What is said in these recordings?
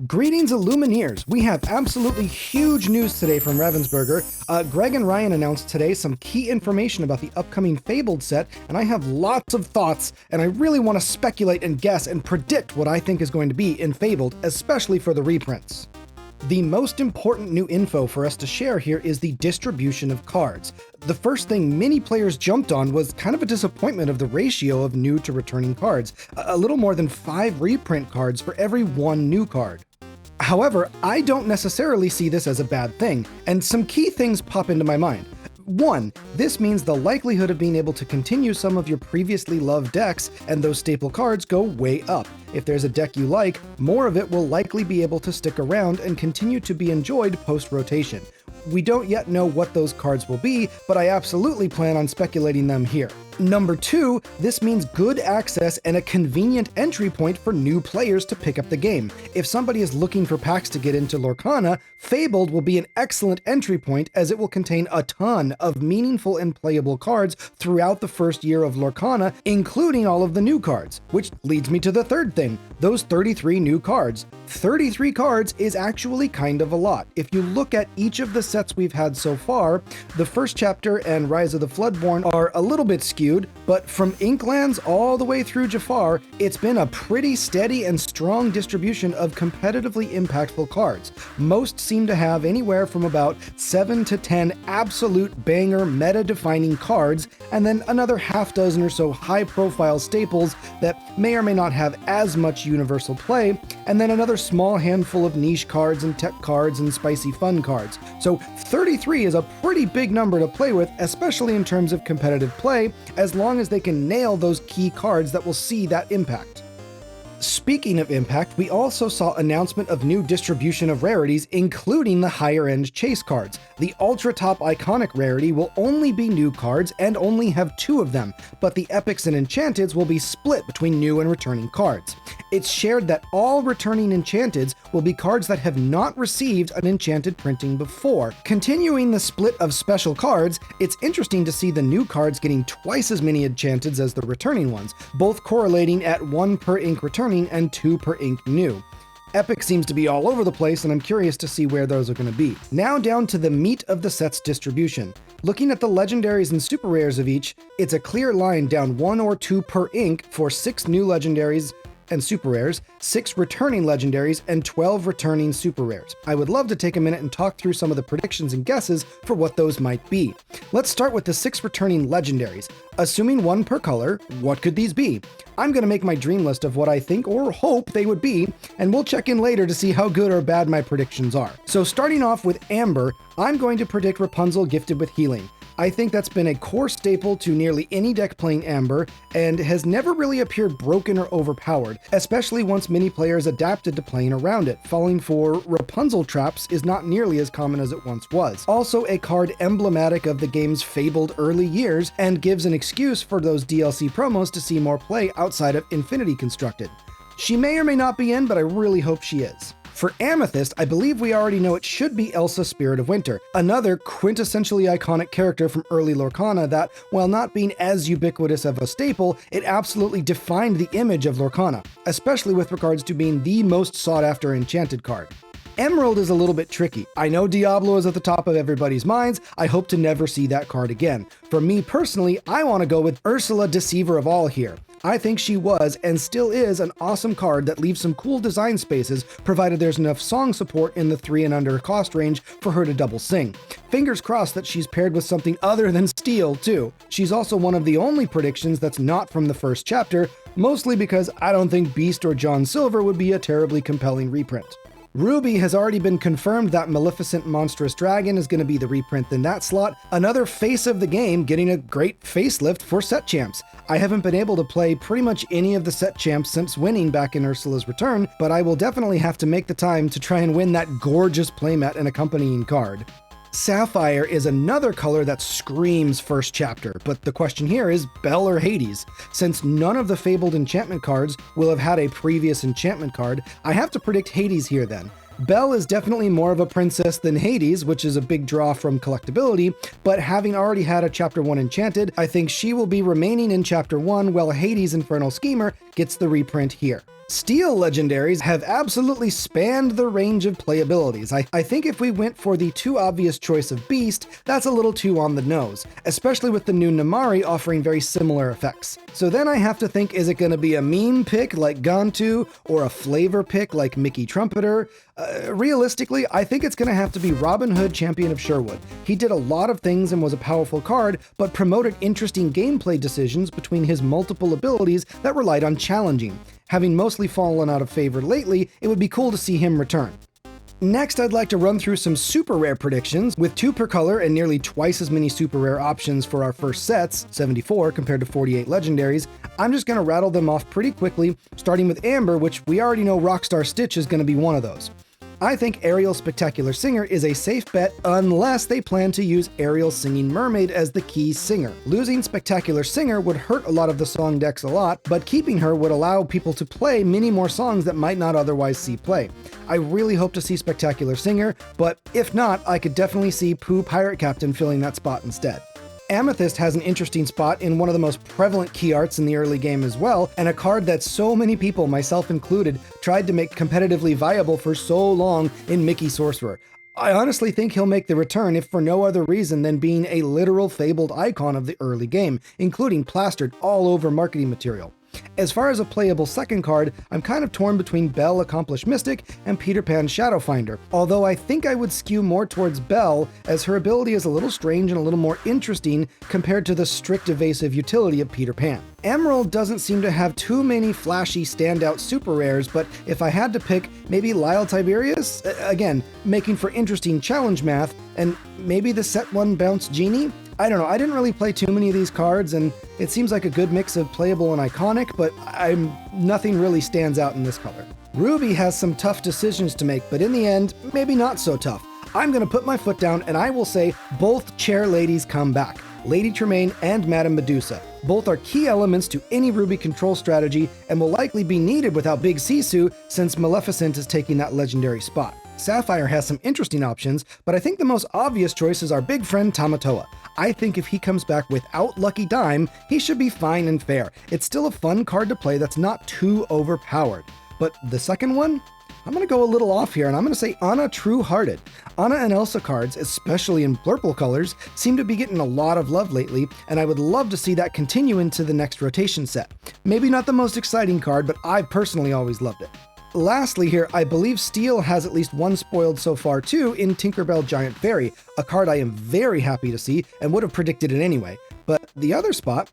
Greetings, Illumineers! We have absolutely huge news today from Ravensburger. Greg and Ryan announced today some key information about the upcoming Fabled set, and I have lots of thoughts, and I really want to speculate and guess and predict what I think is going to be in Fabled, especially for the reprints. The most important new info for us to share here is the distribution of cards. The first thing many players jumped on was kind of a disappointment of the ratio of new to returning cards, a little more than 5 reprint cards for every 1 new card. However, I don't necessarily see this as a bad thing, and some key things pop into my mind. 1. This means the likelihood of being able to continue some of your previously loved decks and those staple cards go way up. If there's a deck you like, more of it will likely be able to stick around and continue to be enjoyed post-rotation. We don't yet know what those cards will be, but I absolutely plan on speculating them here. Number 2, this means good access and a convenient entry point for new players to pick up the game. If somebody is looking for packs to get into Lorcana, Fabled will be an excellent entry point as it will contain a ton of meaningful and playable cards throughout the first year of Lorcana, including all of the new cards. Which leads me to the third thing, those 33 new cards. 33 cards is actually kind of a lot. If you look at each of the sets we've had so far, the first chapter and Rise of the Floodborn are a little bit skewed, but from Inklands all the way through Jafar, it's been a pretty steady and strong distribution of competitively impactful cards. Most seem to have anywhere from about 7 to 10 absolute banger meta-defining cards, and then another half dozen or so high-profile staples that may or may not have as much universal play, and then another small handful of niche cards and tech cards and spicy fun cards. So 33 is a pretty big number to play with, especially in terms of competitive play, as long as they can nail those key cards that will see that impact. Speaking of impact, we also saw announcement of new distribution of rarities, including the higher-end chase cards. The ultra-top iconic rarity will only be new cards and only have 2 of them, but the epics and enchanteds will be split between new and returning cards. It's shared that all returning enchanteds will be cards that have not received an enchanted printing before. Continuing the split of special cards, it's interesting to see the new cards getting twice as many enchanteds as the returning ones, both correlating at 1 per ink returning and 2 per ink new. Epic seems to be all over the place, and I'm curious to see where those are going to be. Now down to the meat of the set's distribution. Looking at the legendaries and super rares of each, it's a clear line down 1 or 2 per ink for 6 new legendaries and super rares, 6 returning legendaries, and 12 returning super rares. I would love to take a minute and talk through some of the predictions and guesses for what those might be. Let's start with the 6 returning legendaries. Assuming 1 per color, what could these be? I'm going to make my dream list of what I think or hope they would be, and we'll check in later to see how good or bad my predictions are. So starting off with Amber, I'm going to predict Rapunzel gifted with healing. I think that's been a core staple to nearly any deck playing Amber, and has never really appeared broken or overpowered, especially once many players adapted to playing around it. Falling for Rapunzel traps is not nearly as common as it once was. Also a card emblematic of the game's fabled early years, and gives an excuse for those DLC promos to see more play outside of Infinity Constructed. She may or may not be in, but I really hope she is. For Amethyst, I believe we already know it should be Elsa, Spirit of Winter, another quintessentially iconic character from early Lorcana that, while not being as ubiquitous of a staple, it absolutely defined the image of Lorcana, especially with regards to being the most sought-after enchanted card. Emerald is a little bit tricky. I know Diablo is at the top of everybody's minds. I hope to never see that card again. For me personally, I want to go with Ursula, Deceiver of All here. I think she was, and still is, an awesome card that leaves some cool design spaces, provided there's enough song support in the 3 and under cost range for her to double sing. Fingers crossed that she's paired with something other than steel, too. She's also one of the only predictions that's not from the first chapter, mostly because I don't think Beast or John Silver would be a terribly compelling reprint. Ruby has already been confirmed that Maleficent Monstrous Dragon is going to be the reprint in that slot, another face of the game getting a great facelift for set champs. I haven't been able to play pretty much any of the set champs since winning back in Ursula's Return, but I will definitely have to make the time to try and win that gorgeous playmat and accompanying card. Sapphire is another color that screams first chapter, but the question here is Belle or Hades? Since none of the Fabled enchantment cards will have had a previous enchantment card, I have to predict Hades here then. Belle is definitely more of a princess than Hades, which is a big draw from collectability, but having already had a Chapter 1 Enchanted, I think she will be remaining in Chapter 1 while Hades Infernal Schemer gets the reprint here. Steel legendaries have absolutely spanned the range of playabilities. I think if we went for the too obvious choice of Beast, that's a little too on the nose, especially with the new Namari offering very similar effects. So then I have to think, is it going to be a meme pick like Gantu or a flavor pick like Mickey Trumpeter? Realistically, I think it's going to have to be Robin Hood, Champion of Sherwood. He did a lot of things and was a powerful card, but promoted interesting gameplay decisions between his multiple abilities that relied on challenging. Having mostly fallen out of favor lately, it would be cool to see him return. Next, I'd like to run through some super rare predictions. With 2 per color and nearly twice as many super rare options for our first sets, 74 compared to 48 legendaries, I'm just going to rattle them off pretty quickly, starting with Amber, which we already know Rockstar Stitch is going to be one of those. I think Ariel's Spectacular Singer is a safe bet unless they plan to use Ariel's Singing Mermaid as the key singer. Losing Spectacular Singer would hurt a lot of the song decks a lot, but keeping her would allow people to play many more songs that might not otherwise see play. I really hope to see Spectacular Singer, but if not, I could definitely see Pooh Pirate Captain filling that spot instead. Amethyst has an interesting spot in one of the most prevalent key arts in the early game as well, and a card that so many people, myself included, tried to make competitively viable for so long in Mickey Sorcerer. I honestly think he'll make the return if for no other reason than being a literal fabled icon of the early game, including plastered all over marketing material. As far as a playable second card, I'm kind of torn between Belle Accomplished Mystic and Peter Pan Shadowfinder, although I think I would skew more towards Belle, as her ability is a little strange and a little more interesting compared to the strict evasive utility of Peter Pan. Emerald doesn't seem to have too many flashy standout super rares, but if I had to pick, maybe Lyle Tiberius? Again, making for interesting challenge math, and maybe the Set 1 Bounce Genie? I don't know, I didn't really play too many of these cards, and it seems like a good mix of playable and iconic, but nothing really stands out in this color. Ruby has some tough decisions to make, but in the end, maybe not so tough. I'm gonna put my foot down and I will say both chair ladies come back. Lady Tremaine and Madame Medusa. Both are key elements to any Ruby control strategy and will likely be needed without Big Sisu since Maleficent is taking that legendary spot. Sapphire has some interesting options, but I think the most obvious choice is our big friend Tamatoa. I think if he comes back without Lucky Dime, he should be fine and fair. It's still a fun card to play that's not too overpowered. But the second one? I'm going to go a little off here, and I'm going to say Anna True Hearted. Anna and Elsa cards, especially in Blurple colors, seem to be getting a lot of love lately, and I would love to see that continue into the next rotation set. Maybe not the most exciting card, but I personally always loved it. Lastly here, I believe Steel has at least one spoiled so far too in Tinkerbell Giant Fairy, a card I am very happy to see and would have predicted it anyway. But the other spot,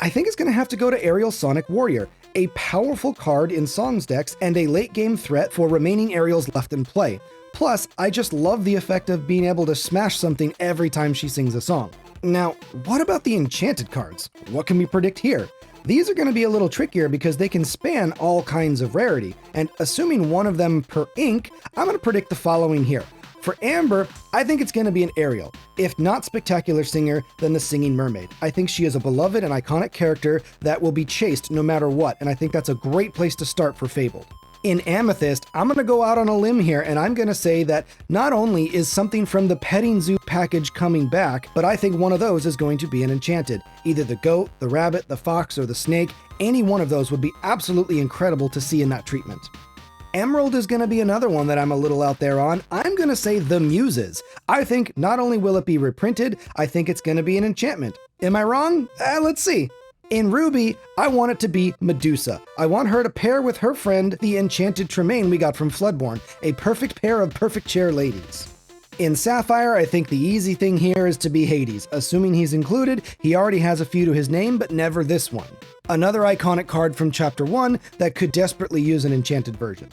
I think it's going to have to go to Ariel Sonic Warrior, a powerful card in Songs decks and a late game threat for remaining Ariels left in play. Plus, I just love the effect of being able to smash something every time she sings a song. Now, what about the Enchanted cards? What can we predict here? These are going to be a little trickier because they can span all kinds of rarity, and assuming one of them per ink, I'm going to predict the following here. For Amber, I think it's going to be an Ariel. If not Spectacular Singer, then the Singing Mermaid. I think she is a beloved and iconic character that will be chased no matter what, and I think that's a great place to start for Fabled. In Amethyst, I'm going to go out on a limb here, and I'm going to say that not only is something from the Petting Zoo package coming back, but I think one of those is going to be an Enchanted. Either the goat, the rabbit, the fox, or the snake, any one of those would be absolutely incredible to see in that treatment. Emerald is going to be another one that I'm a little out there on. I'm going to say the Muses. I think not only will it be reprinted, I think it's going to be an enchantment. Am I wrong? Let's see. In Ruby, I want it to be Medusa. I want her to pair with her friend, the Enchanted Tremaine we got from Floodborn, a perfect pair of perfect chair ladies. In Sapphire, I think the easy thing here is to be Hades. Assuming he's included, he already has a few to his name, but never this one. Another iconic card from Chapter 1 that could desperately use an enchanted version.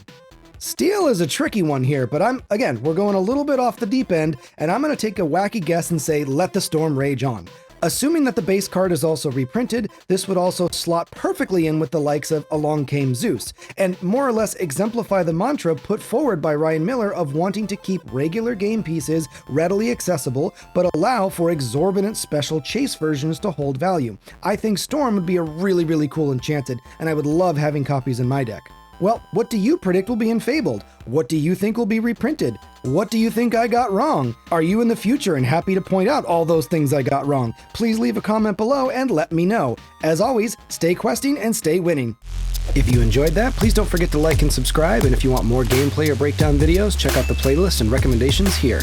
Steel is a tricky one here, but we're going a little bit off the deep end, and I'm going to take a wacky guess and say, let the storm rage on. Assuming that the base card is also reprinted, this would also slot perfectly in with the likes of Along Came Zeus, and more or less exemplify the mantra put forward by Ryan Miller of wanting to keep regular game pieces readily accessible, but allow for exorbitant special chase versions to hold value. I think Storm would be a really cool enchanted, and I would love having copies in my deck. Well, what do you predict will be in Fabled? What do you think will be reprinted? What do you think I got wrong? Are you in the future and happy to point out all those things I got wrong? Please leave a comment below and let me know. As always, stay questing and stay winning. If you enjoyed that, please don't forget to like and subscribe, and if you want more gameplay or breakdown videos, check out the playlist and recommendations here.